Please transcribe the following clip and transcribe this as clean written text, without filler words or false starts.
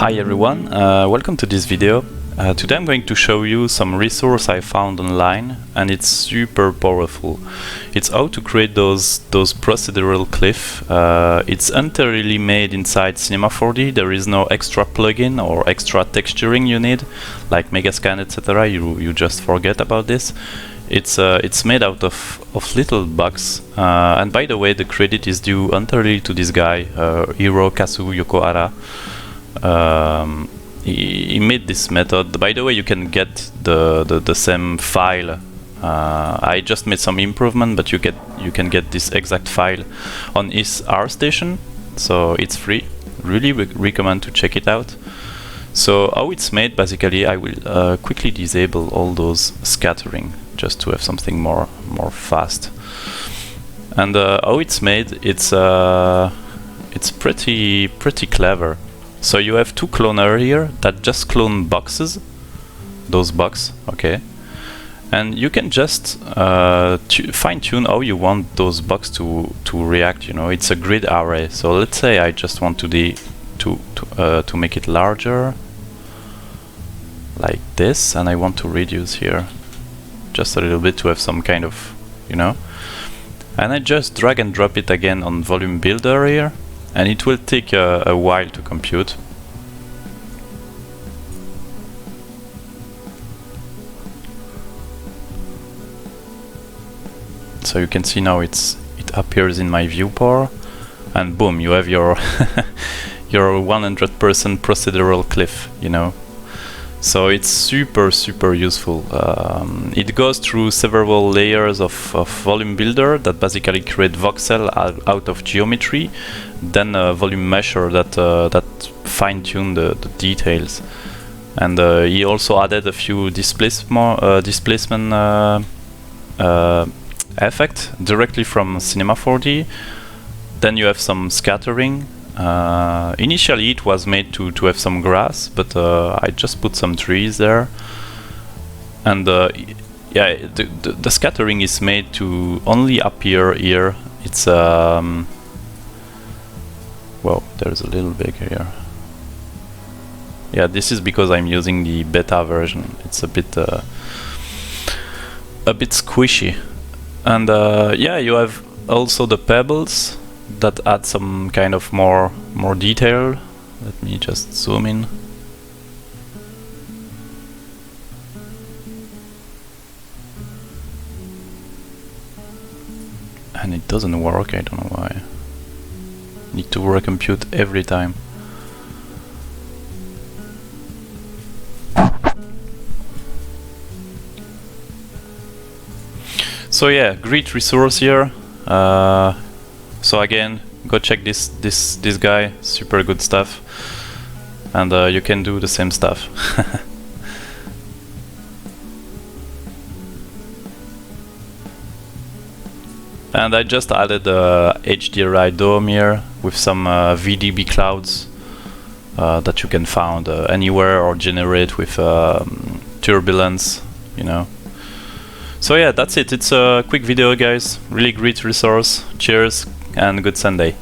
Hi everyone, welcome to this video. Today I'm going to show you some resource I found online, and it's super powerful. It's how to create those procedural cliff. It's entirely made inside Cinema 4D. There is no extra plugin or extra texturing you need, like Megascan, etc. You just forget about this. It's made out of little bugs, and by the way, the credit is due entirely to this guy, Hirokazu Yokohara. He made this method. By the way, you can get the same file. I just made some improvement, but you can get this exact file on his ArtStation, so it's free. Really recommend to check it out. So how it's made, basically, I will quickly disable all those scattering just to have something more fast. And how it's made, it's pretty clever. So you have two cloner here that just clone boxes, those boxes, okay? And you can just fine-tune how you want those boxes to react. You know, it's a grid array. So let's say I just want to make it larger, like this, and I want to reduce here just a little bit to have some kind of, you know. And I just drag and drop it again on Volume Builder here. And it will take a while to compute. So you can see now it appears in my viewport, and boom, you have your your 100% procedural cliff, you know. So it's super useful. It goes through several layers of volume builder that basically create voxel out of geometry, then a volume mesher that fine-tune the details, and he also added a few displacement effect directly from Cinema 4D. Then you have some scattering. Initially it was made to have some grass, but I just put some trees there, and yeah, the scattering is made to only appear here. It's well, there's a little big here. Yeah, this is because I'm using the beta version. It's a bit squishy, and yeah, you have also the pebbles that add some kind of more detail. Let me just zoom in. And it doesn't work, I don't know why. Need to recompute every time. So yeah, great resource here. So again, go check this guy, super good stuff, and you can do the same stuff. And I just added a HDRI dome here with some VDB clouds that you can find anywhere or generate with turbulence, you know. So yeah, that's it. It's a quick video, guys. Really great resource. Cheers and good Sunday.